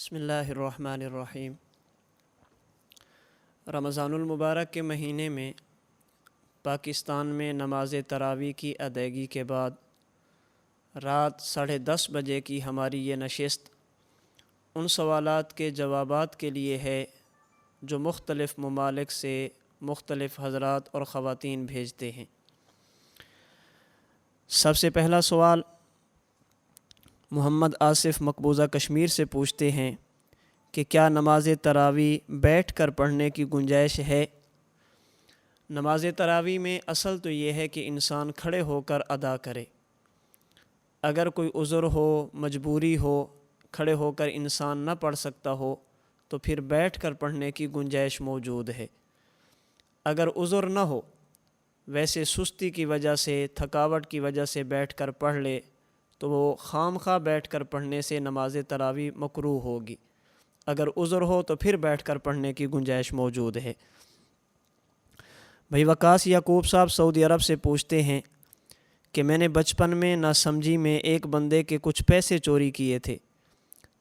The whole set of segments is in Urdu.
بسم اللہ الرحمن الرحیم۔ رمضان المبارک کے مہینے میں پاکستان میں نماز تراویح کی ادائیگی کے بعد رات 10:30 بجے کی ہماری یہ نشست ان سوالات کے جوابات کے لیے ہے جو مختلف ممالک سے مختلف حضرات اور خواتین بھیجتے ہیں۔ سب سے پہلا سوال محمد آصف مقبوضہ کشمیر سے پوچھتے ہیں کہ کیا نماز تراویح بیٹھ کر پڑھنے کی گنجائش ہے؟ نماز تراویح میں اصل تو یہ ہے کہ انسان کھڑے ہو کر ادا کرے۔ اگر کوئی عذر ہو، مجبوری ہو، کھڑے ہو کر انسان نہ پڑھ سکتا ہو تو پھر بیٹھ کر پڑھنے کی گنجائش موجود ہے۔ اگر عذر نہ ہو، ویسے سستی کی وجہ سے، تھکاوٹ کی وجہ سے بیٹھ کر پڑھ لے تو وہ خام خواہ بیٹھ کر پڑھنے سے نماز تراویح مکروہ ہوگی۔ اگر عذر ہو تو پھر بیٹھ کر پڑھنے کی گنجائش موجود ہے۔ بھائی وقاص یعقوب صاحب سعودی عرب سے پوچھتے ہیں کہ میں نے بچپن میں ناسمجھی میں ایک بندے کے کچھ پیسے چوری کیے تھے۔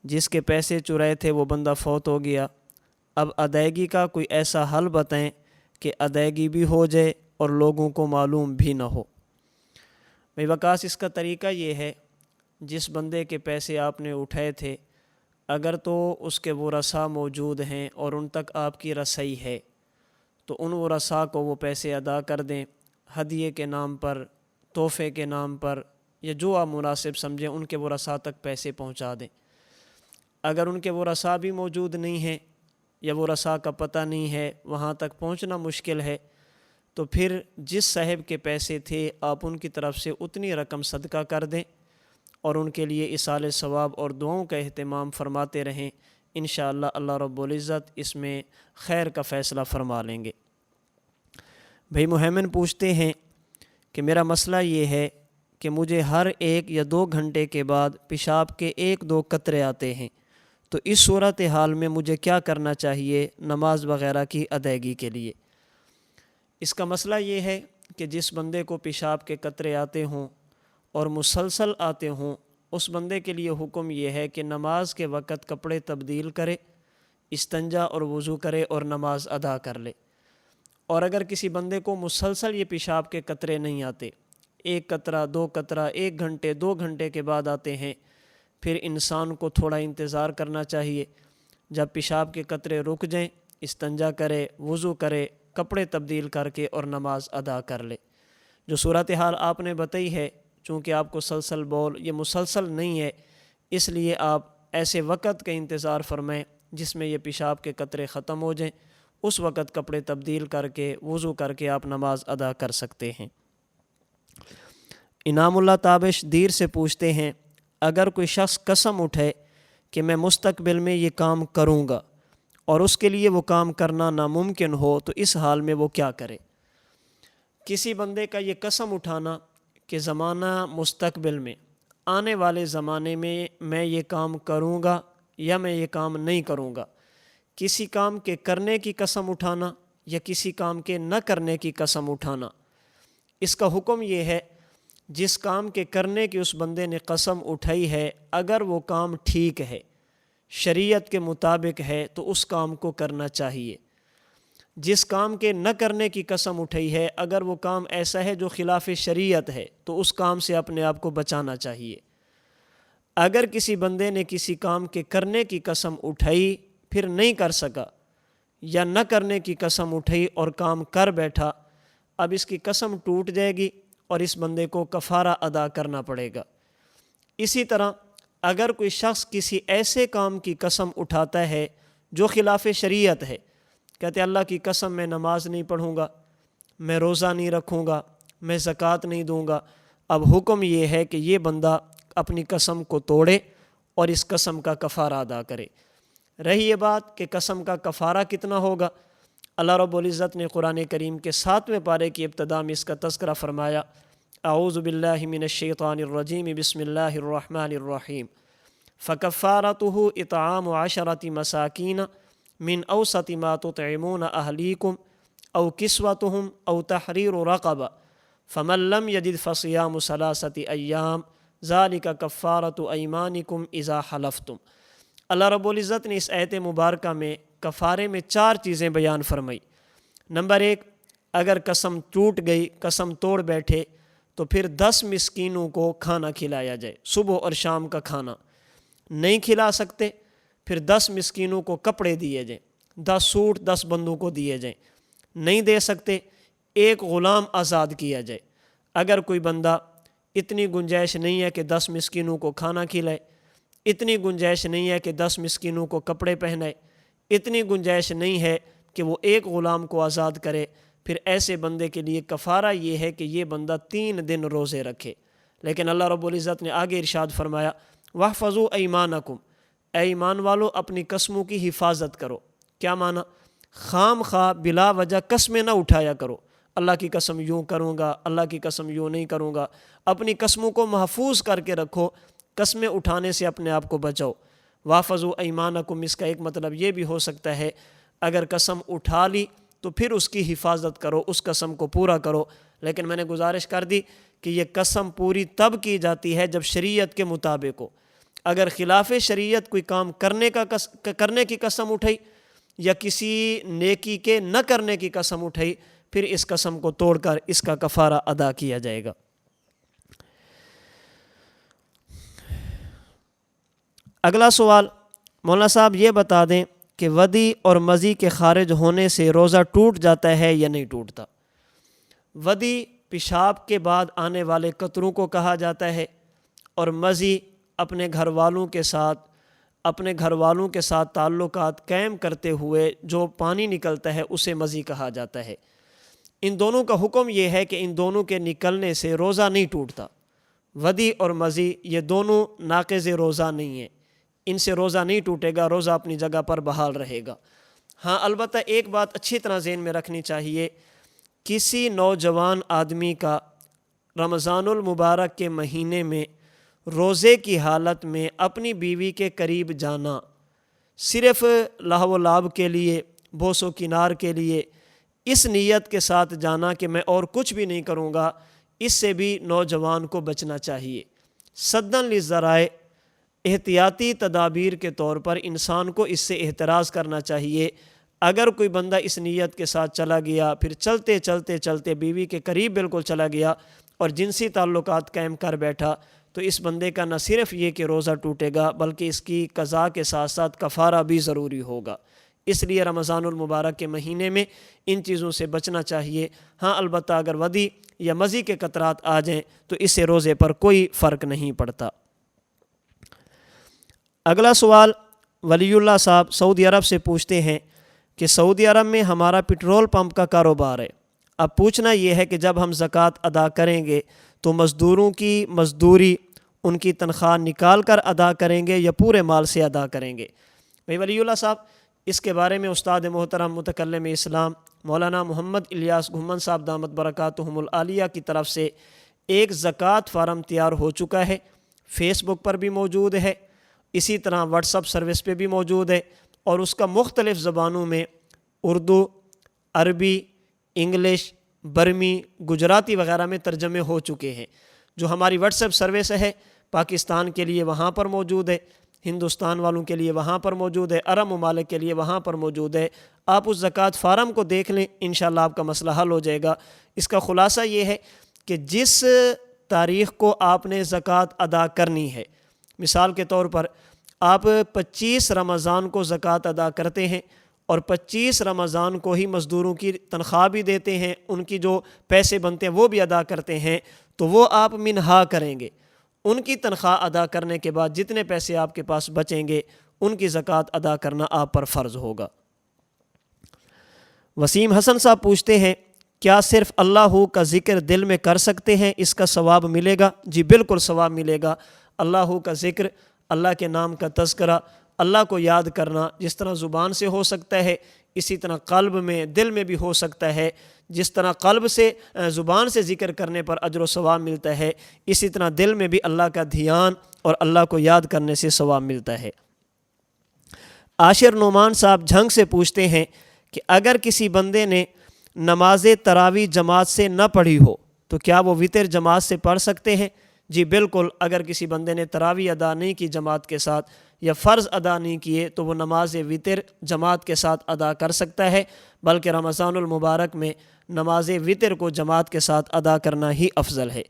جس کے پیسے چرائے تھے وہ بندہ فوت ہو گیا۔ اب ادائیگی کا کوئی ایسا حل بتائیں کہ ادائیگی بھی ہو جائے اور لوگوں کو معلوم بھی نہ ہو۔ بھائی وقاص اس کا طریقہ یہ ہے، جس بندے کے پیسے آپ نے اٹھائے تھے اگر تو اس کے ورثاء موجود ہیں اور ان تک آپ کی رسائی ہے تو ان ورثاء کو وہ پیسے ادا کر دیں، ہدیے کے نام پر، تحفے کے نام پر، یا جو آپ مناسب سمجھیں ان کے ورثاء تک پیسے پہنچا دیں۔ اگر ان کے ورثاء بھی موجود نہیں ہیں یا ورثاء کا پتہ نہیں ہے، وہاں تک پہنچنا مشکل ہے، تو پھر جس صاحب کے پیسے تھے آپ ان کی طرف سے اتنی رقم صدقہ کر دیں اور ان کے لیے ایصال ثواب اور دعاؤں کا اہتمام فرماتے رہیں۔ انشاءاللہ اللہ رب العزت اس میں خیر کا فیصلہ فرما لیں گے۔ بھائی محمد پوچھتے ہیں کہ میرا مسئلہ یہ ہے کہ مجھے ہر 1 یا 2 گھنٹے کے بعد پیشاب کے 1-2 قطرے آتے ہیں، تو اس صورتحال میں مجھے کیا کرنا چاہیے نماز وغیرہ کی ادائیگی کے لیے؟ اس کا مسئلہ یہ ہے کہ جس بندے کو پیشاب کے قطرے آتے ہوں اور مسلسل آتے ہوں، اس بندے کے لیے حکم یہ ہے کہ نماز کے وقت کپڑے تبدیل کرے، استنجا اور وضو کرے اور نماز ادا کر لے۔ اور اگر کسی بندے کو مسلسل یہ پیشاب کے قطرے نہیں آتے، 1 قطرہ 2 قطرہ 1 گھنٹے 2 گھنٹے کے بعد آتے ہیں، پھر انسان کو تھوڑا انتظار کرنا چاہیے۔ جب پیشاب کے قطرے رک جائیں، استنجا کرے، وضو کرے، کپڑے تبدیل کر کے اور نماز ادا کر لے۔ جو صورتحال آپ نے بتائی ہے، چونکہ آپ کو سلسل بول یہ مسلسل نہیں ہے، اس لیے آپ ایسے وقت کا انتظار فرمائیں جس میں یہ پیشاب کے قطرے ختم ہو جائیں، اس وقت کپڑے تبدیل کر کے وضو کر کے آپ نماز ادا کر سکتے ہیں۔ انعام اللہ تابش دیر سے پوچھتے ہیں اگر کوئی شخص قسم اٹھائے کہ میں مستقبل میں یہ کام کروں گا اور اس کے لیے وہ کام کرنا ناممکن ہو تو اس حال میں وہ کیا کرے؟ کسی بندے کا یہ قسم اٹھانا کہ زمانہ مستقبل میں، آنے والے زمانے میں یہ کام کروں گا یا میں یہ کام نہیں کروں گا، کسی کام کے کرنے کی قسم اٹھانا یا کسی کام کے نہ کرنے کی قسم اٹھانا، اس کا حکم یہ ہے جس کام کے کرنے کی اس بندے نے قسم اٹھائی ہے اگر وہ کام ٹھیک ہے، شریعت کے مطابق ہے تو اس کام کو کرنا چاہیے۔ جس کام کے نہ کرنے کی قسم اٹھائی ہے اگر وہ کام ایسا ہے جو خلاف شریعت ہے تو اس کام سے اپنے آپ کو بچانا چاہیے۔ اگر کسی بندے نے کسی کام کے کرنے کی قسم اٹھائی پھر نہیں کر سکا، یا نہ کرنے کی قسم اٹھائی اور کام کر بیٹھا، اب اس کی قسم ٹوٹ جائے گی اور اس بندے کو کفارہ ادا کرنا پڑے گا۔ اسی طرح اگر کوئی شخص کسی ایسے کام کی قسم اٹھاتا ہے جو خلاف شریعت ہے، کہتے اللہ کی قسم میں نماز نہیں پڑھوں گا، میں روزہ نہیں رکھوں گا، میں زکوٰۃ نہیں دوں گا، اب حکم یہ ہے کہ یہ بندہ اپنی قسم کو توڑے اور اس قسم کا کفارہ ادا کرے۔ رہی یہ بات کہ قسم کا کفارہ کتنا ہوگا، اللہ رب العزت نے قرآن کریم کے 7ویں پارے کی ابتدا میں اس کا تذکرہ فرمایا۔ اعوذ باللہ من الشیطان الرجیم، بسم اللہ الرحمن الرحیم۔ فکفارتہ اطعام 10 مساکین من اوسط ما تطعمون اہلیکم او کسوتہم او تحریر رقبہ فمن لم یجد فصیام 3 ایام ذالک کفارۃ ایمانکم اذا حلفتم۔ اللہ رب العزت نے اس آیت مبارکہ میں کفارے میں 4 چیزیں بیان فرمائی۔ نمبر 1، اگر قسم ٹوٹ گئی، قسم توڑ بیٹھے، تو پھر 10 مسکینوں کو کھانا کھلایا جائے، صبح اور شام کا کھانا۔ نہیں کھلا سکتے، پھر 10 مسکینوں کو کپڑے دیے جائیں، 10 سوٹ 10 بندوں کو دیے جائیں۔ نہیں دے سکتے، ایک غلام آزاد کیا جائے۔ اگر کوئی بندہ اتنی گنجائش نہیں ہے کہ 10 مسکینوں کو کھانا کھلائے، اتنی گنجائش نہیں ہے کہ 10 مسکینوں کو کپڑے پہنائے، اتنی گنجائش نہیں ہے کہ وہ ایک غلام کو آزاد کرے، پھر ایسے بندے کے لیے کفارہ یہ ہے کہ یہ بندہ 3 دن روزے رکھے۔ لیکن اللہ رب العزت نے آگے ارشاد فرمایا وَاحْفَظُوا أَيْمَانَكُمْ، اے ایمان والو اپنی قسموں کی حفاظت کرو۔ کیا معنی؟ خام خواہ بلا وجہ قسمیں نہ اٹھایا کرو، اللہ کی قسم یوں کروں گا، اللہ کی قسم یوں نہیں کروں گا۔ اپنی قسموں کو محفوظ کر کے رکھو، قسمیں اٹھانے سے اپنے آپ کو بچاؤ۔ وَاحْفَظُوا أَيْمَانَكُمْ، اس کا ایک مطلب یہ بھی ہو سکتا ہے اگر قسم اٹھا لی تو پھر اس کی حفاظت کرو، اس قسم کو پورا کرو۔ لیکن میں نے گزارش کر دی کہ یہ قسم پوری تب کی جاتی ہے جب شریعت کے مطابق ہو۔ اگر خلاف شریعت کوئی کام کرنے کی قسم اٹھائی یا کسی نیکی کے نہ کرنے کی قسم اٹھائی، پھر اس قسم کو توڑ کر اس کا کفارہ ادا کیا جائے گا۔ اگلا سوال، مولانا صاحب یہ بتا دیں کہ ودی اور مزی کے خارج ہونے سے روزہ ٹوٹ جاتا ہے یا نہیں ٹوٹتا؟ ودی پیشاب کے بعد آنے والے قطروں کو کہا جاتا ہے، اور مزی اپنے گھر والوں کے ساتھ تعلقات قائم کرتے ہوئے جو پانی نکلتا ہے اسے مزی کہا جاتا ہے۔ ان دونوں کا حکم یہ ہے کہ ان دونوں کے نکلنے سے روزہ نہیں ٹوٹتا۔ ودی اور مزی یہ دونوں ناقض روزہ نہیں ہیں، ان سے روزہ نہیں ٹوٹے گا، روزہ اپنی جگہ پر بحال رہے گا۔ ہاں البتہ ایک بات اچھی طرح ذہن میں رکھنی چاہیے، کسی نوجوان آدمی کا رمضان المبارک کے مہینے میں روزے کی حالت میں اپنی بیوی کے قریب جانا صرف لہو و لعب کے لیے، بوس و کنار کے لیے، اس نیت کے ساتھ جانا کہ میں اور کچھ بھی نہیں کروں گا، اس سے بھی نوجوان کو بچنا چاہیے۔ سدًا للذرائع، احتیاطی تدابیر کے طور پر انسان کو اس سے احتراز کرنا چاہیے۔ اگر کوئی بندہ اس نیت کے ساتھ چلا گیا، پھر چلتے بیوی کے قریب بالکل چلا گیا اور جنسی تعلقات قائم کر بیٹھا، تو اس بندے کا نہ صرف یہ کہ روزہ ٹوٹے گا بلکہ اس کی قضا کے ساتھ ساتھ کفارہ بھی ضروری ہوگا۔ اس لیے رمضان المبارک کے مہینے میں ان چیزوں سے بچنا چاہیے۔ ہاں البتہ اگر ودی یا مزی کے قطرات آ جائیں تو اس سے روزے پر کوئی فرق نہیں پڑتا۔ اگلا سوال، ولی اللہ صاحب سعودی عرب سے پوچھتے ہیں کہ سعودی عرب میں ہمارا پٹرول پمپ کا کاروبار ہے۔ اب پوچھنا یہ ہے کہ جب ہم زکوٰۃ ادا کریں گے تو مزدوروں کی مزدوری، ان کی تنخواہ نکال کر ادا کریں گے یا پورے مال سے ادا کریں گے؟ بھائی ولی اللہ صاحب، اس کے بارے میں استاد محترم متکلم اسلام مولانا محمد الیاس گھمن صاحب دامت برکاتہم العالیہ کی طرف سے ایک زکوٰۃ فارم تیار ہو چکا ہے، فیس بک پر بھی موجود ہے، اسی طرح واٹس اپ سروس پہ بھی موجود ہے، اور اس کا مختلف زبانوں میں اردو، عربی، انگلش، برمی، گجراتی وغیرہ میں ترجمے ہو چکے ہیں۔ جو ہماری واٹس ایپ سروس ہے پاکستان کے لیے وہاں پر موجود ہے، ہندوستان والوں کے لیے وہاں پر موجود ہے، عرب ممالک کے لیے وہاں پر موجود ہے۔ آپ اس زکوٰۃ فارم کو دیکھ لیں، انشاءاللہ آپ کا مسئلہ حل ہو جائے گا۔ اس کا خلاصہ یہ ہے کہ جس تاریخ کو آپ نے زکوٰۃ ادا کرنی ہے، مثال کے طور پر آپ 25 رمضان کو زکوٰۃ ادا کرتے ہیں اور 25 رمضان کو ہی مزدوروں کی تنخواہ بھی دیتے ہیں، ان کی جو پیسے بنتے ہیں وہ بھی ادا کرتے ہیں، تو وہ آپ منہا کریں گے۔ ان کی تنخواہ ادا کرنے کے بعد جتنے پیسے آپ کے پاس بچیں گے ان کی زکوٰۃ ادا کرنا آپ پر فرض ہوگا۔ وسیم حسن صاحب پوچھتے ہیں کیا صرف اللہ کا ذکر دل میں کر سکتے ہیں، اس کا ثواب ملے گا؟ جی بالکل ثواب ملے گا۔ اللہ کا ذکر، اللہ کے نام کا تذکرہ، اللہ کو یاد کرنا جس طرح زبان سے ہو سکتا ہے اسی طرح قلب میں، دل میں بھی ہو سکتا ہے۔ جس طرح قلب سے، زبان سے ذکر کرنے پر اجر و ثواب ملتا ہے، اسی طرح دل میں بھی اللہ کا دھیان اور اللہ کو یاد کرنے سے ثواب ملتا ہے۔ عاشر نعمان صاحب جھنگ سے پوچھتے ہیں کہ اگر کسی بندے نے نماز تراویح جماعت سے نہ پڑھی ہو تو کیا وہ وتر جماعت سے پڑھ سکتے ہیں؟ جی بالکل، اگر کسی بندے نے تراویح ادا نہیں کی جماعت کے ساتھ یا فرض ادا نہیں کیے تو وہ نماز وتر جماعت کے ساتھ ادا کر سکتا ہے، بلکہ رمضان المبارک میں نماز وتر کو جماعت کے ساتھ ادا کرنا ہی افضل ہے۔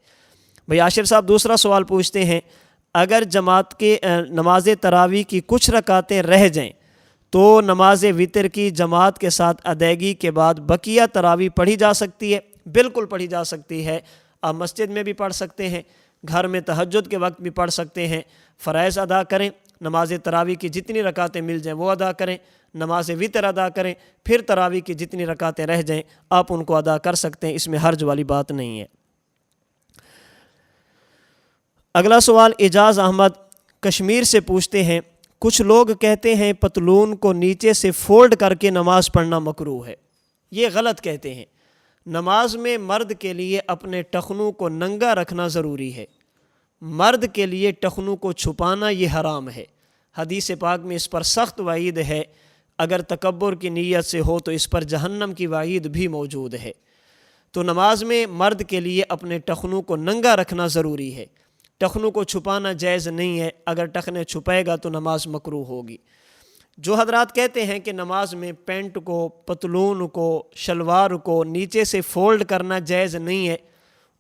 بھئی عاشر صاحب دوسرا سوال پوچھتے ہیں، اگر جماعت کے نماز تراویح کی کچھ رکعتیں رہ جائیں تو نماز وتر کی جماعت کے ساتھ ادائیگی کے بعد بقیہ تراویح پڑھی جا سکتی ہے؟ بالکل پڑھی جا سکتی ہے۔ آپ مسجد میں بھی پڑھ سکتے ہیں، گھر میں تہجد کے وقت بھی پڑھ سکتے ہیں، فرائض ادا کریں، نماز تراویح کی جتنی رکعتیں مل جائیں وہ ادا کریں، نماز وتر ادا کریں، پھر تراویح کی جتنی رکعتیں رہ جائیں آپ ان کو ادا کر سکتے ہیں، اس میں حرج والی بات نہیں ہے۔ اگلا سوال اعجاز احمد کشمیر سے پوچھتے ہیں، کچھ لوگ کہتے ہیں پتلون کو نیچے سے فولڈ کر کے نماز پڑھنا مکروہ ہے، یہ غلط کہتے ہیں۔ نماز میں مرد کے لیے اپنے ٹخنوں کو ننگا رکھنا ضروری ہے، مرد کے لیے ٹخنوں کو چھپانا یہ حرام ہے۔ حدیث پاک میں اس پر سخت وعید ہے، اگر تکبر کی نیت سے ہو تو اس پر جہنم کی وعید بھی موجود ہے۔ تو نماز میں مرد کے لیے اپنے ٹخنوں کو ننگا رکھنا ضروری ہے، ٹخنوں کو چھپانا جائز نہیں ہے، اگر ٹخنے چھپائے گا تو نماز مکروہ ہوگی۔ جو حضرات کہتے ہیں کہ نماز میں پینٹ کو، پتلون کو، شلوار کو نیچے سے فولڈ کرنا جائز نہیں ہے،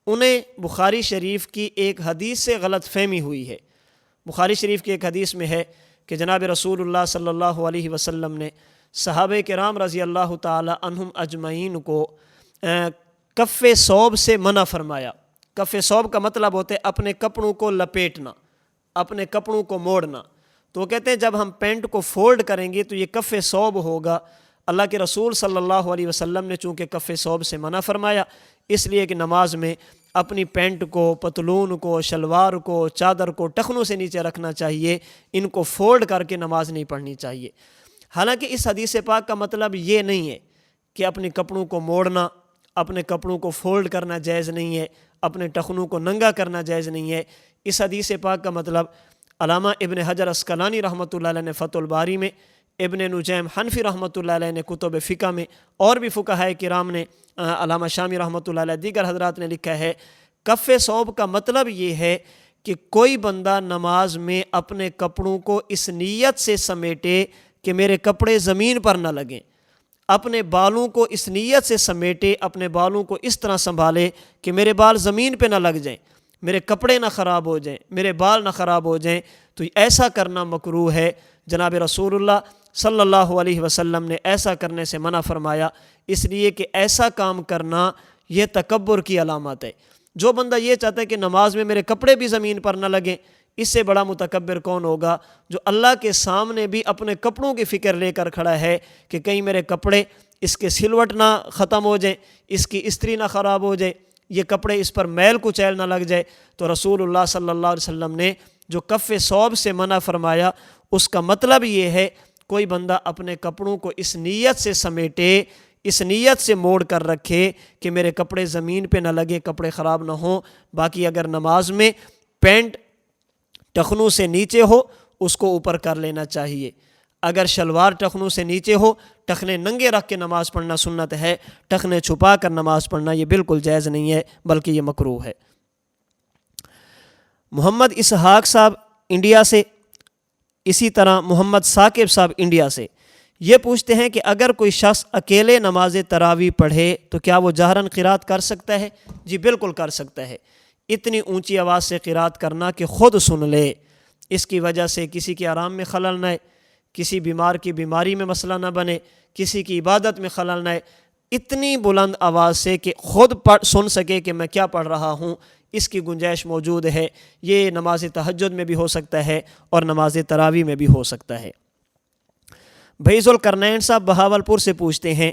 انہیں بخاری شریف کی ایک حدیث سے غلط فہمی ہوئی ہے۔ بخاری شریف کی ایک حدیث میں ہے کہ جناب رسول اللہ صلی اللہ علیہ وسلم نے صحابہ کرام رضی اللہ تعالی عنہم اجمعین کو کف ثوب سے منع فرمایا۔ کف ثوب کا مطلب ہوتا ہے اپنے کپڑوں کو لپیٹنا، اپنے کپڑوں کو موڑنا۔ تو وہ کہتے ہیں جب ہم پینٹ کو فولڈ کریں گے تو یہ کف ثوب ہوگا۔ اللہ کے رسول صلی اللہ علیہ وسلم نے چونکہ کف ثوب سے منع فرمایا، اس لیے کہ نماز میں اپنی پینٹ کو، پتلون کو، شلوار کو، چادر کو ٹخنوں سے نیچے رکھنا چاہیے، ان کو فولڈ کر کے نماز نہیں پڑھنی چاہیے۔ حالانکہ اس حدیث پاک کا مطلب یہ نہیں ہے کہ اپنے کپڑوں کو موڑنا، اپنے کپڑوں کو فولڈ کرنا جائز نہیں ہے، اپنے ٹخنوں کو ننگا کرنا جائز نہیں ہے۔ اس حدیث پاک کا مطلب علامہ ابن حجر عسقلانی رحمۃ اللہ علیہ نے فتح الباری میں، ابن نجیم حنفی رحمۃ اللہ علیہ نے کتب فقہ میں، اور بھی فقہائے کرام نے، علامہ شامی رحمۃ اللہ علیہ دیگر حضرات نے لکھا ہے، کف ثوب کا مطلب یہ ہے کہ کوئی بندہ نماز میں اپنے کپڑوں کو اس نیت سے سمیٹے کہ میرے کپڑے زمین پر نہ لگیں، اپنے بالوں کو اس نیت سے سمیٹے، اپنے بالوں کو اس طرح سنبھالے کہ میرے بال زمین پہ نہ لگ جائیں، میرے کپڑے نہ خراب ہو جائیں، میرے بال نہ خراب ہو جائیں، تو ایسا کرنا مکروہ ہے۔ جناب رسول اللہ صلی اللہ علیہ وسلم نے ایسا کرنے سے منع فرمایا، اس لیے کہ ایسا کام کرنا یہ تکبر کی علامت ہے۔ جو بندہ یہ چاہتا ہے کہ نماز میں میرے کپڑے بھی زمین پر نہ لگیں، اس سے بڑا متکبر کون ہوگا جو اللہ کے سامنے بھی اپنے کپڑوں کی فکر لے کر کھڑا ہے کہ کہیں میرے کپڑے، اس کے سلوٹ نہ ختم ہو جائیں، اس کی استری نہ خراب ہو جائے، یہ کپڑے اس پر میل کچیل نہ لگ جائے۔ تو رسول اللہ صلی اللہ علیہ وسلم نے جو کف ثوب سے منع فرمایا، اس کا مطلب یہ ہے کوئی بندہ اپنے کپڑوں کو اس نیت سے سمیٹے، اس نیت سے موڑ کر رکھے کہ میرے کپڑے زمین پہ نہ لگے، کپڑے خراب نہ ہوں۔ باقی اگر نماز میں پینٹ ٹخنوں سے نیچے ہو اس کو اوپر کر لینا چاہیے، اگر شلوار ٹخنوں سے نیچے ہو، ٹخنے ننگے رکھ کے نماز پڑھنا سنت ہے، ٹخنے چھپا کر نماز پڑھنا یہ بالکل جائز نہیں ہے، بلکہ یہ مکروہ ہے۔ محمد اسحاق صاحب انڈیا سے، اسی طرح محمد ثاقب صاحب انڈیا سے یہ پوچھتے ہیں کہ اگر کوئی شخص اکیلے نماز تراویح پڑھے تو کیا وہ جہراً قرات کر سکتا ہے؟ جی بالکل کر سکتا ہے۔ اتنی اونچی آواز سے قرات کرنا کہ خود سن لے، اس کی وجہ سے کسی کے آرام میں خلل نہ آئے، کسی بیمار کی بیماری میں مسئلہ نہ بنے، کسی کی عبادت میں خلل نہ آئے، اتنی بلند آواز سے کہ خود سن سکے کہ میں کیا پڑھ رہا ہوں، اس کی گنجائش موجود ہے۔ یہ نماز تہجد میں بھی ہو سکتا ہے اور نماز تراویح میں بھی ہو سکتا ہے۔ بھائی ذوالقرنین صاحب بہاولپور سے پوچھتے ہیں،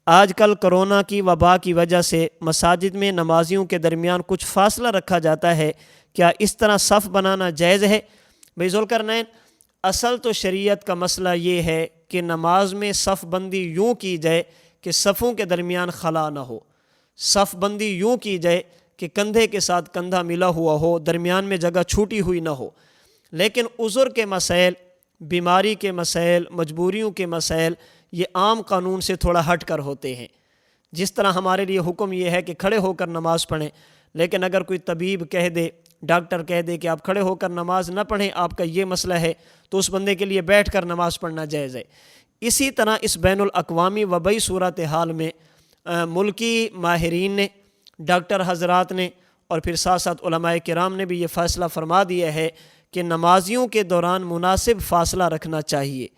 آج کل کرونا کی وبا کی وجہ سے مساجد میں نمازیوں کے درمیان کچھ فاصلہ رکھا جاتا ہے، کیا اس طرح صف بنانا جائز ہے؟ بھائی ذوالقرنین، اصل تو شریعت کا مسئلہ یہ ہے کہ نماز میں صف بندی یوں کی جائے کہ صفوں کے درمیان خلا نہ ہو، صف بندی یوں کی جائے کہ کندھے کے ساتھ کندھا ملا ہوا ہو، درمیان میں جگہ چھوٹی ہوئی نہ ہو۔ لیکن عذر کے مسائل، بیماری کے مسائل، مجبوریوں کے مسائل، یہ عام قانون سے تھوڑا ہٹ کر ہوتے ہیں۔ جس طرح ہمارے لیے حکم یہ ہے کہ کھڑے ہو کر نماز پڑھیں، لیکن اگر کوئی طبیب کہہ دے، ڈاکٹر کہہ دے کہ آپ کھڑے ہو کر نماز نہ پڑھیں، آپ کا یہ مسئلہ ہے، تو اس بندے کے لیے بیٹھ کر نماز پڑھنا جائز ہے۔ اسی طرح اس بین الاقوامی وبائی صورتحال میں ملکی ماہرین نے، ڈاکٹر حضرات نے اور پھر ساتھ ساتھ علماء کرام نے بھی یہ فیصلہ فرما دیا ہے کہ نمازیوں کے دوران مناسب فاصلہ رکھنا چاہیے۔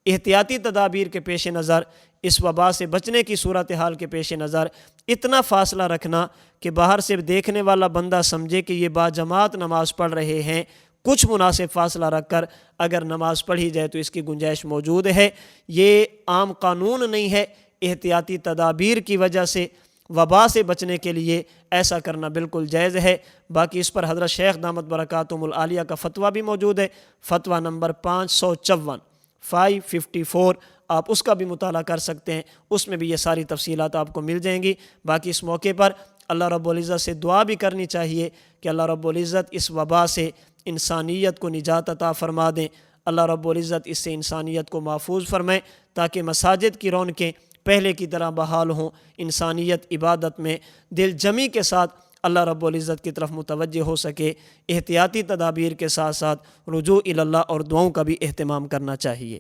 احتیاطی تدابیر کے پیش نظر، اس وبا سے بچنے کی صورتحال کے پیش نظر اتنا فاصلہ رکھنا کہ باہر سے دیکھنے والا بندہ سمجھے کہ یہ باجماعت نماز پڑھ رہے ہیں، کچھ مناسب فاصلہ رکھ کر اگر نماز پڑھی جائے تو اس کی گنجائش موجود ہے۔ یہ عام قانون نہیں ہے، احتیاطی تدابیر کی وجہ سے وبا سے بچنے کے لیے ایسا کرنا بالکل جائز ہے۔ باقی اس پر حضرت شیخ دامت برکاتہم العالیہ کا فتویٰ بھی موجود ہے، فتویٰ نمبر 554 آپ اس کا بھی مطالعہ کر سکتے ہیں، اس میں بھی یہ ساری تفصیلات آپ کو مل جائیں گی۔ باقی اس موقع پر اللہ رب العزت سے دعا بھی کرنی چاہیے کہ اللہ رب العزت اس وبا سے انسانیت کو نجات عطا فرما دیں، اللہ رب العزت اس سے انسانیت کو محفوظ فرمائیں تاکہ مساجد کی رونقیں پہلے کی طرح بحال ہوں، انسانیت عبادت میں دل جمی کے ساتھ اللہ رب العزت کی طرف متوجہ ہو سکے۔ احتیاطی تدابیر کے ساتھ ساتھ رجوع الی اللہ اور دعاؤں کا بھی اہتمام کرنا چاہیے۔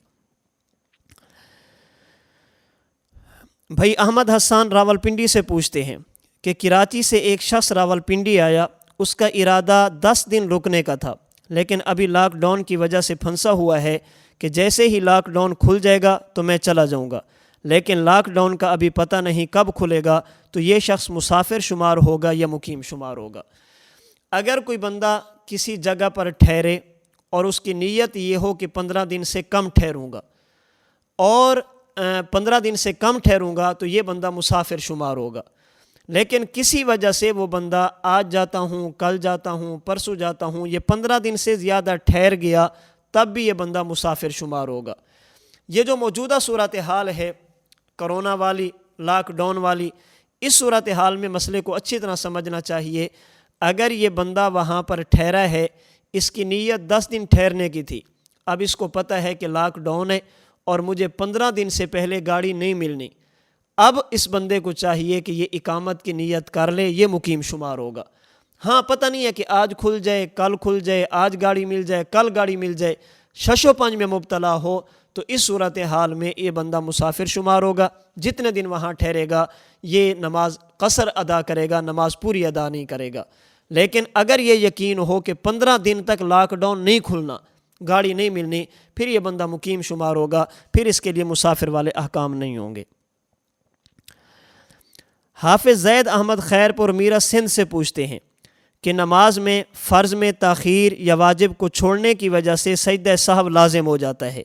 بھائی احمد حسان راولپنڈی سے پوچھتے ہیں کہ کراچی سے ایک شخص راولپنڈی آیا، اس کا ارادہ 10 دن رکنے کا تھا، لیکن ابھی لاک ڈاؤن کی وجہ سے پھنسا ہوا ہے کہ جیسے ہی لاک ڈاؤن کھل جائے گا تو میں چلا جاؤں گا، لیکن لاک ڈاؤن کا ابھی پتہ نہیں کب کھلے گا، تو یہ شخص مسافر شمار ہوگا یا مقیم شمار ہوگا؟ اگر کوئی بندہ کسی جگہ پر ٹھہرے اور اس کی نیت یہ ہو کہ 15 دن سے کم ٹھہروں گا اور 15 دن سے کم ٹھہروں گا تو یہ بندہ مسافر شمار ہوگا، لیکن کسی وجہ سے وہ بندہ آج جاتا ہوں، کل جاتا ہوں، پرسوں جاتا ہوں، یہ 15 دن سے زیادہ ٹھہر گیا، تب بھی یہ بندہ مسافر شمار ہوگا۔ یہ جو موجودہ صورتحال ہے کرونا والی، لاک ڈاؤن والی، اس صورتحال میں مسئلے کو اچھی طرح سمجھنا چاہیے۔ اگر یہ بندہ وہاں پر ٹھہرا ہے، اس کی نیت 10 دن ٹھہرنے کی تھی، اب اس کو پتہ ہے کہ لاک ڈاؤن ہے اور مجھے 15 دن سے پہلے گاڑی نہیں ملنی، اب اس بندے کو چاہیے کہ یہ اقامت کی نیت کر لے، یہ مقیم شمار ہوگا۔ ہاں پتہ نہیں ہے کہ آج کھل جائے، کل کھل جائے، آج گاڑی مل جائے، کل گاڑی مل جائے، شش و پنج میں مبتلا ہو، تو اس صورتحال میں یہ بندہ مسافر شمار ہوگا۔ جتنے دن وہاں ٹھہرے گا یہ نماز قصر ادا کرے گا، نماز پوری ادا نہیں کرے گا۔ لیکن اگر یہ یقین ہو کہ 15 دن تک لاک ڈاؤن نہیں کھلنا، گاڑی نہیں ملنی، پھر یہ بندہ مقیم شمار ہوگا، پھر اس کے لیے مسافر والے احکام نہیں ہوں گے۔ حافظ زید احمد خیر پور میرا سندھ سے پوچھتے ہیں کہ نماز میں فرض میں تاخیر یا واجب کو چھوڑنے کی وجہ سے سجدہ سہو لازم ہو جاتا ہے،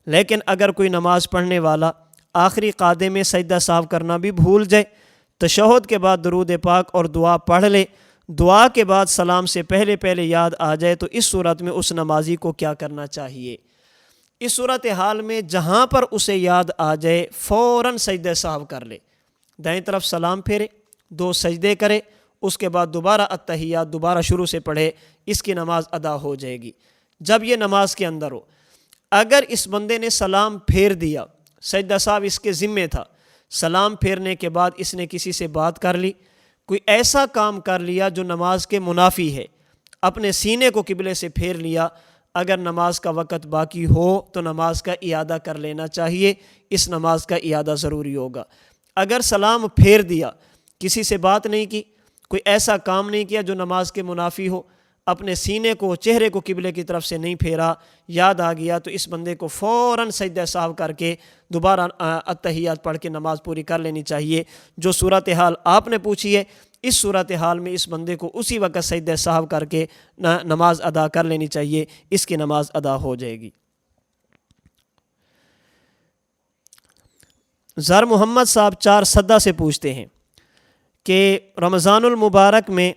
لیکن اگر کوئی نماز پڑھنے والا آخری قعدے میں سجدہ سہو کرنا بھی بھول جائے، تشہد کے بعد درود پاک اور دعا پڑھ لے، دعا کے بعد سلام سے پہلے یاد آ جائے، تو اس صورت میں اس نمازی کو کیا کرنا چاہیے؟ اس صورتحال میں جہاں پر اسے یاد آ جائے فوراً سجدہ سہو کر لے، دائیں طرف سلام پھیرے، 2 سجدے کرے، اس کے بعد دوبارہ التحیات دوبارہ شروع سے پڑھے، اس کی نماز ادا ہو جائے گی جب یہ نماز کے اندر ہو۔ اگر اس بندے نے سلام پھیر دیا، سجدہ سہو اس کے ذمے تھا، سلام پھیرنے کے بعد اس نے کسی سے بات کر لی، کوئی ایسا کام کر لیا جو نماز کے منافی ہے، اپنے سینے کو قبلے سے پھیر لیا، اگر نماز کا وقت باقی ہو تو نماز کا اعادہ کر لینا چاہیے، اس نماز کا اعادہ ضروری ہوگا۔ اگر سلام پھیر دیا، کسی سے بات نہیں کی، کوئی ایسا کام نہیں کیا جو نماز کے منافی ہو، اپنے سینے کو، چہرے کو قبلے کی طرف سے نہیں پھیرا، یاد آ گیا، تو اس بندے کو فوراً سجدہ سہو کر کے دوبارہ التحیات پڑھ کے نماز پوری کر لینی چاہیے۔ جو صورتحال آپ نے پوچھی ہے، اس صورتحال میں اس بندے کو اسی وقت سجدہ سہو کر کے نماز ادا کر لینی چاہیے، اس کی نماز ادا ہو جائے گی۔ زر محمد صاحب 4 سدہ سے پوچھتے ہیں کہ رمضان المبارک میں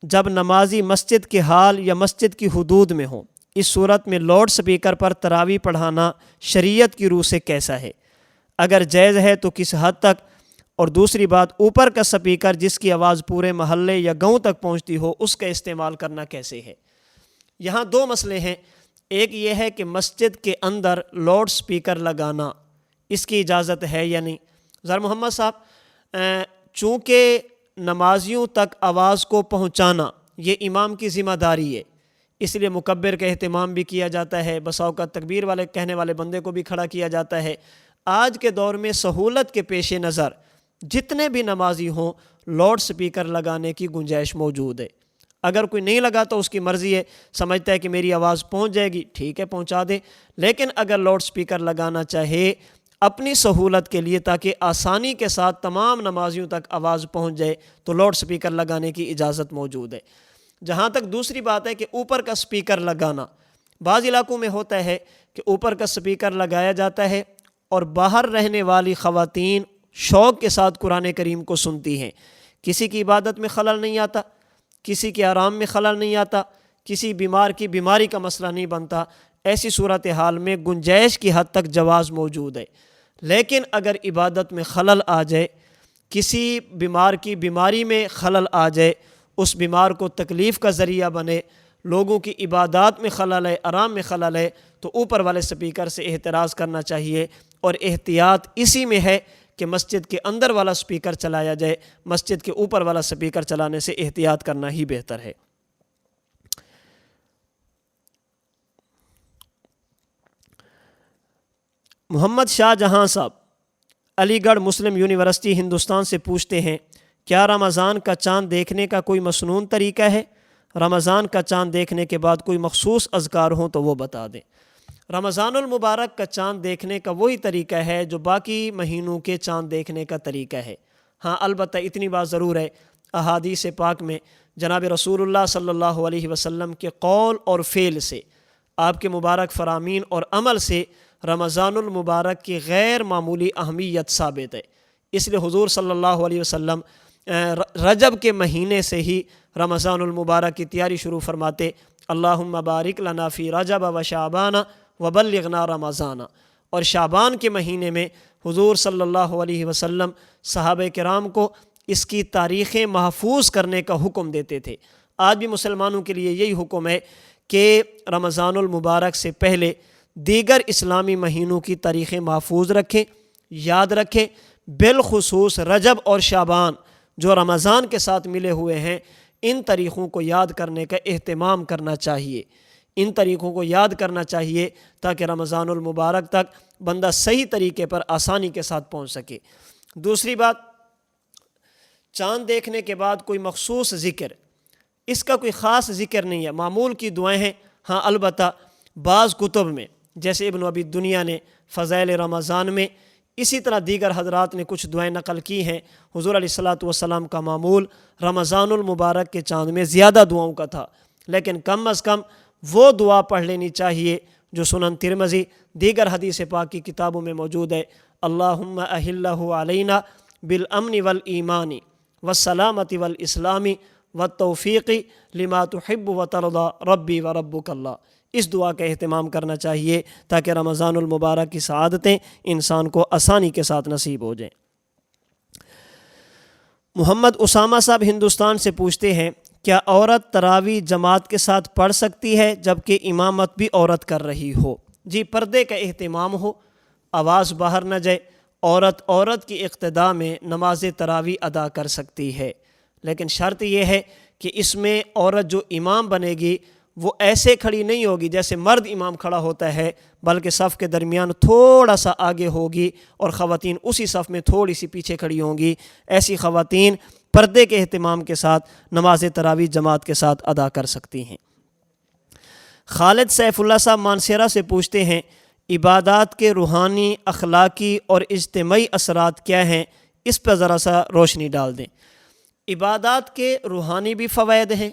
جب نمازی مسجد کے حال یا مسجد کی حدود میں ہوں، اس صورت میں لاؤڈ سپیکر پر تراویح پڑھانا شریعت کی روح سے کیسا ہے؟ اگر جائز ہے تو کس حد تک؟ اور دوسری بات، اوپر کا سپیکر جس کی آواز پورے محلے یا گاؤں تک پہنچتی ہو، اس کا استعمال کرنا کیسے ہے؟ یہاں 2 مسئلے ہیں۔ ایک یہ ہے کہ مسجد کے اندر لاؤڈ سپیکر لگانا، اس کی اجازت ہے یا نہیں؟ زر محمد صاحب، چونکہ نمازیوں تک آواز کو پہنچانا یہ امام کی ذمہ داری ہے، اس لیے مکبر کا اہتمام بھی کیا جاتا ہے، بسا اوقات تکبیر والے کہنے والے بندے کو بھی کھڑا کیا جاتا ہے۔ آج کے دور میں سہولت کے پیش نظر جتنے بھی نمازی ہوں لاؤڈ سپیکر لگانے کی گنجائش موجود ہے۔ اگر کوئی نہیں لگا تو اس کی مرضی ہے، سمجھتا ہے کہ میری آواز پہنچ جائے گی، ٹھیک ہے پہنچا دے، لیکن اگر لاؤڈ سپیکر لگانا چاہے اپنی سہولت کے لیے تاکہ آسانی کے ساتھ تمام نمازیوں تک آواز پہنچ جائے تو لاؤڈ سپیکر لگانے کی اجازت موجود ہے۔ جہاں تک دوسری بات ہے کہ اوپر کا سپیکر لگانا، بعض علاقوں میں ہوتا ہے کہ اوپر کا سپیکر لگایا جاتا ہے اور باہر رہنے والی خواتین شوق کے ساتھ قرآن کریم کو سنتی ہیں، کسی کی عبادت میں خلل نہیں آتا، کسی کے آرام میں خلل نہیں آتا، کسی بیمار کی بیماری کا مسئلہ نہیں بنتا۔ ایسی صورتحال میں گنجائش کی حد تک جواز موجود ہے، لیکن اگر عبادت میں خلل آ جائے، کسی بیمار کی بیماری میں خلل آ جائے، اس بیمار کو تکلیف کا ذریعہ بنے، لوگوں کی عبادات میں خلل ہے، آرام میں خلل ہے، تو اوپر والے سپیکر سے احتراز کرنا چاہیے، اور احتیاط اسی میں ہے کہ مسجد کے اندر والا سپیکر چلایا جائے، مسجد کے اوپر والا سپیکر چلانے سے احتیاط کرنا ہی بہتر ہے۔ محمد شاہ جہاں صاحب علی گڑھ مسلم یونیورسٹی ہندوستان سے پوچھتے ہیں، کیا رمضان کا چاند دیکھنے کا کوئی مسنون طریقہ ہے؟ رمضان کا چاند دیکھنے کے بعد کوئی مخصوص اذکار ہوں تو وہ بتا دیں۔ رمضان المبارک کا چاند دیکھنے کا وہی طریقہ ہے جو باقی مہینوں کے چاند دیکھنے کا طریقہ ہے۔ ہاں البتہ اتنی بات ضرور ہے، احادیث پاک میں جناب رسول اللہ صلی اللہ علیہ وسلم کے قول اور فعل سے، آپ کے مبارک فرامین اور عمل سے رمضان المبارک کی غیر معمولی اہمیت ثابت ہے۔ اس لیے حضور صلی اللہ علیہ وسلم رجب کے مہینے سے ہی رمضان المبارک کی تیاری شروع فرماتے، اللہم بارک لنا فی رجب و شعبان وبلغنا رمضان، اور شعبان کے مہینے میں حضور صلی اللہ علیہ وسلم صحابہ کرام کو اس کی تاریخیں محفوظ کرنے کا حکم دیتے تھے۔ آج بھی مسلمانوں کے لیے یہی حکم ہے کہ رمضان المبارک سے پہلے دیگر اسلامی مہینوں کی تاریخیں محفوظ رکھیں، یاد رکھیں، بالخصوص رجب اور شعبان جو رمضان کے ساتھ ملے ہوئے ہیں، ان تاریخوں کو یاد کرنے کا اہتمام کرنا چاہیے، ان طریقوں کو یاد کرنا چاہیے تاکہ رمضان المبارک تک بندہ صحیح طریقے پر آسانی کے ساتھ پہنچ سکے۔ دوسری بات، چاند دیکھنے کے بعد کوئی مخصوص ذکر، اس کا کوئی خاص ذکر نہیں ہے، معمول کی دعائیں ہیں۔ ہاں البتہ بعض کتب میں جیسے ابن ابی دنیا نے فضائل رمضان میں، اسی طرح دیگر حضرات نے کچھ دعائیں نقل کی ہیں۔ حضور علیہ الصلاۃ والسلام کا معمول رمضان المبارک کے چاند میں زیادہ دعاؤں کا تھا، لیکن کم از کم وہ دعا پڑھ لینی چاہیے جو سنن ترمذی دیگر حدیث پاک کی کتابوں میں موجود ہے، اللہم اہلہ علینا بالامن والایمان والسلامت والاسلام والتوفیق لما تحب وترضى ربی وربک اللہ۔ اس دعا کا اہتمام کرنا چاہیے تاکہ رمضان المبارک کی سعادتیں انسان کو آسانی کے ساتھ نصیب ہو جائیں۔ محمد اسامہ صاحب ہندوستان سے پوچھتے ہیں، کیا عورت تراویح جماعت کے ساتھ پڑھ سکتی ہے جبکہ امامت بھی عورت کر رہی ہو؟ جی، پردے کا اہتمام ہو، آواز باہر نہ جائے، عورت کی اقتداء میں نماز تراویح ادا کر سکتی ہے، لیکن شرط یہ ہے کہ اس میں عورت جو امام بنے گی وہ ایسے کھڑی نہیں ہوگی جیسے مرد امام کھڑا ہوتا ہے، بلکہ صف کے درمیان تھوڑا سا آگے ہوگی اور خواتین اسی صف میں تھوڑی سی پیچھے کھڑی ہوں گی۔ ایسی خواتین پردے کے اہتمام کے ساتھ نماز تراویح جماعت کے ساتھ ادا کر سکتی ہیں۔ خالد سیف اللہ صاحب مانسیرہ سے پوچھتے ہیں، عبادات کے روحانی، اخلاقی اور اجتماعی اثرات کیا ہیں؟ اس پر ذرا سا روشنی ڈال دیں۔ عبادات کے روحانی بھی فوائد ہیں،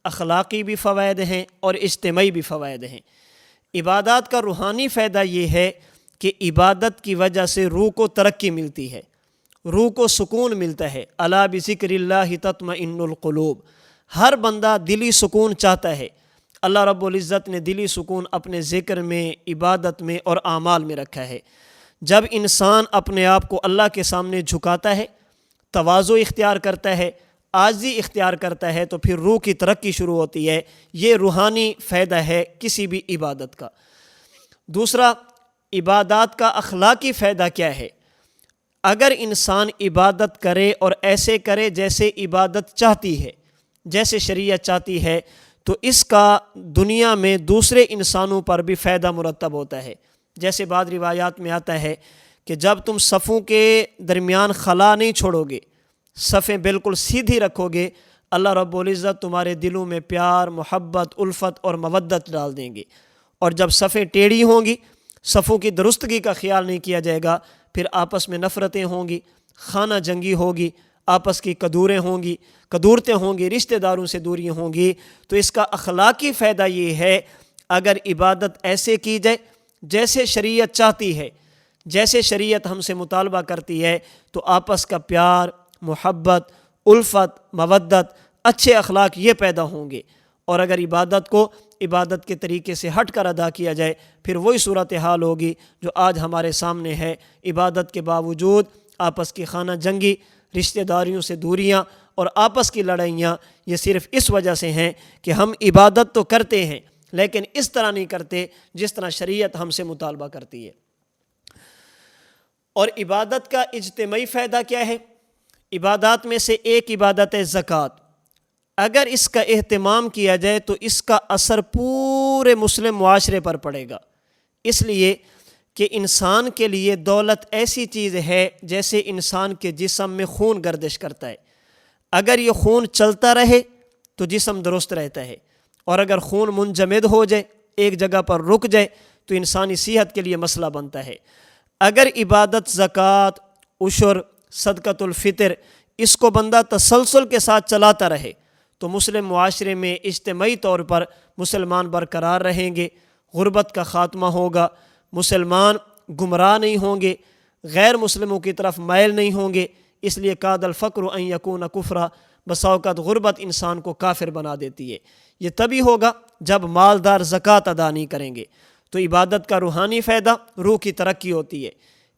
اخلاقی بھی فوائد ہیں اور اجتماعی بھی فوائد ہیں۔ عبادات کا روحانی فائدہ یہ ہے کہ عبادت کی وجہ سے روح کو ترقی ملتی ہے، روح کو سکون ملتا ہے۔ الا بذکر اللہ تطمئن القلوب، ہر بندہ دلی سکون چاہتا ہے۔ اللہ رب العزت نے دلی سکون اپنے ذکر میں، عبادت میں اور اعمال میں رکھا ہے۔ جب انسان اپنے آپ کو اللہ کے سامنے جھکاتا ہے، تواضع اختیار کرتا ہے، عاجزی اختیار کرتا ہے، تو پھر روح کی ترقی شروع ہوتی ہے۔ یہ روحانی فائدہ ہے کسی بھی عبادت کا۔ دوسرا، عبادات کا اخلاقی فائدہ کیا ہے؟ اگر انسان عبادت کرے اور ایسے کرے جیسے عبادت چاہتی ہے، جیسے شریعت چاہتی ہے تو اس کا دنیا میں دوسرے انسانوں پر بھی فائدہ مرتب ہوتا ہے۔ جیسے بعض روایات میں آتا ہے کہ جب تم صفوں کے درمیان خلا نہیں چھوڑو گے، صفیں بالکل سیدھی رکھو گے، اللہ رب العزت تمہارے دلوں میں پیار، محبت، الفت اور مودت ڈال دیں گے۔ اور جب صفیں ٹیڑھی ہوں گی، صفوں کی درستگی کا خیال نہیں کیا جائے گا، پھر آپس میں نفرتیں ہوں گی، خانہ جنگی ہوگی، آپس کی کدورتیں ہوں گی، رشتہ داروں سے دوریاں ہوں گی۔ تو اس کا اخلاقی فائدہ یہ ہے اگر عبادت ایسے کی جائے جیسے شریعت چاہتی ہے، جیسے شریعت ہم سے مطالبہ کرتی ہے، تو آپس کا پیار، محبت، الفت، مودت، اچھے اخلاق یہ پیدا ہوں گے۔ اور اگر عبادت کو عبادت کے طریقے سے ہٹ کر ادا کیا جائے، پھر وہی صورتحال ہوگی جو آج ہمارے سامنے ہے۔ عبادت کے باوجود آپس کی خانہ جنگی، رشتہ داریوں سے دوریاں اور آپس کی لڑائیاں، یہ صرف اس وجہ سے ہیں کہ ہم عبادت تو کرتے ہیں لیکن اس طرح نہیں کرتے جس طرح شریعت ہم سے مطالبہ کرتی ہے۔ اور عبادت کا اجتماعی فائدہ کیا ہے؟ عبادات میں سے ایک عبادت ہے زکوٰۃ۔ اگر اس کا اہتمام کیا جائے تو اس کا اثر پورے مسلم معاشرے پر پڑے گا، اس لیے کہ انسان کے لیے دولت ایسی چیز ہے جیسے انسان کے جسم میں خون گردش کرتا ہے۔ اگر یہ خون چلتا رہے تو جسم درست رہتا ہے، اور اگر خون منجمد ہو جائے، ایک جگہ پر رک جائے، تو انسانی صحت کے لیے مسئلہ بنتا ہے۔ اگر عبادت زکوٰۃ، عشر، صدقۃ الفطر اس کو بندہ تسلسل کے ساتھ چلاتا رہے تو مسلم معاشرے میں اجتماعی طور پر مسلمان برقرار رہیں گے، غربت کا خاتمہ ہوگا، مسلمان گمراہ نہیں ہوں گے، غیر مسلموں کی طرف مائل نہیں ہوں گے۔ اس لیے کاد الفقر ان یکون کفرا، بسا اوقات غربت انسان کو کافر بنا دیتی ہے۔ یہ تبھی ہوگا جب مالدار زکوٰۃ ادا نہیں کریں گے۔ تو عبادت کا روحانی فائدہ، روح کی ترقی ہوتی ہے،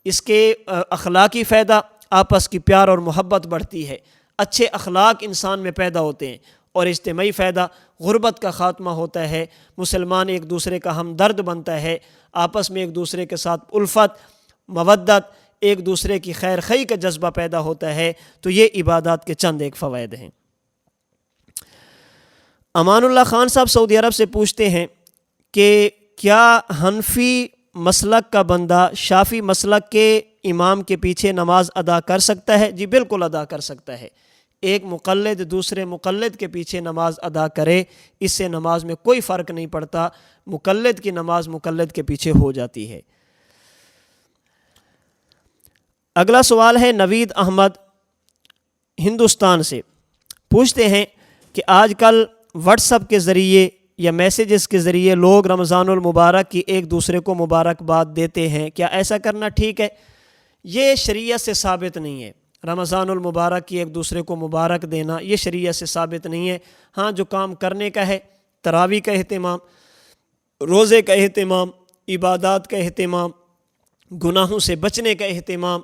اس کے اخلاقی فائدہ، آپس کی پیار اور محبت بڑھتی ہے، اچھے اخلاق انسان میں پیدا ہوتے ہیں، اور اجتماعی فائدہ غربت کا خاتمہ ہوتا ہے، مسلمان ایک دوسرے کا ہمدرد بنتا ہے، آپس میں ایک دوسرے کے ساتھ الفت، مودت، ایک دوسرے کی خیر خواہی کا جذبہ پیدا ہوتا ہے۔ تو یہ عبادات کے چند ایک فوائد ہیں۔ امان اللہ خان صاحب سعودی عرب سے پوچھتے ہیں کہ کیا حنفی مسلک کا بندہ شافعی مسلک کے امام کے پیچھے نماز ادا کر سکتا ہے؟ جی بالکل ادا کر سکتا ہے۔ ایک مقلد دوسرے مقلد کے پیچھے نماز ادا کرے، اس سے نماز میں کوئی فرق نہیں پڑتا، مقلد کی نماز مقلد کے پیچھے ہو جاتی ہے۔ اگلا سوال ہے نوید احمد ہندوستان سے، پوچھتے ہیں کہ آج کل واٹس ایپ کے ذریعے یا میسیجز کے ذریعے لوگ رمضان المبارک کی ایک دوسرے کو مبارکباد دیتے ہیں، کیا ایسا کرنا ٹھیک ہے؟ یہ شریعت سے ثابت نہیں ہے۔ رمضان المبارک کی ایک دوسرے کو مبارک دینا یہ شریعت سے ثابت نہیں ہے۔ ہاں جو کام کرنے کا ہے، تراویح کا اہتمام، روزے کا اہتمام، عبادات کا اہتمام، گناہوں سے بچنے کا اہتمام،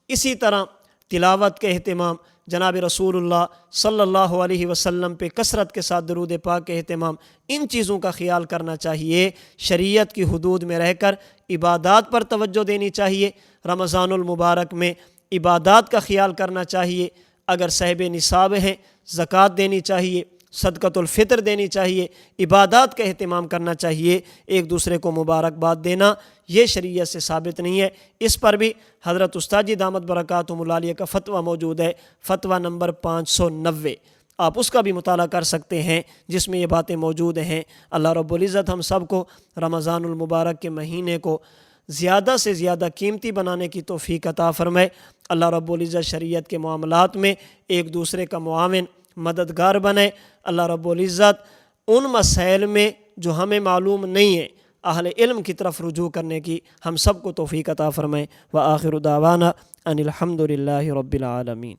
اسی طرح تلاوت کا اہتمام، جناب رسول اللہ صلی اللہ علیہ وسلم پہ کثرت کے ساتھ درود پاک کا اہتمام، ان چیزوں کا خیال کرنا چاہیے۔ شریعت کی حدود میں رہ کر عبادات پر توجہ دینی چاہیے۔ رمضان المبارک میں عبادات کا خیال کرنا چاہیے۔ اگر صاحب نصاب ہیں زکوٰۃ دینی چاہیے، صدقۃ الفطر دینی چاہیے، عبادات کا اہتمام کرنا چاہیے۔ ایک دوسرے کو مبارکباد دینا یہ شریعت سے ثابت نہیں ہے۔ اس پر بھی حضرت استاد جی دامت برکاتہم العالیہ کا فتویٰ موجود ہے، فتویٰ نمبر 590، آپ اس کا بھی مطالعہ کر سکتے ہیں، جس میں یہ باتیں موجود ہیں۔ اللہ رب العزت ہم سب کو رمضان المبارک کے مہینے کو زیادہ سے زیادہ قیمتی بنانے کی توفیق عطا فرمائے۔ اللہ رب العزت شریعت کے معاملات میں ایک دوسرے کا معاون، مددگار بنے۔ اللہ رب العزت ان مسائل میں جو ہمیں معلوم نہیں ہے اہل علم کی طرف رجوع کرنے کی ہم سب کو توفیق عطا فرمائے۔ وآخر دعوانا ان الحمد للہ رب العالمین۔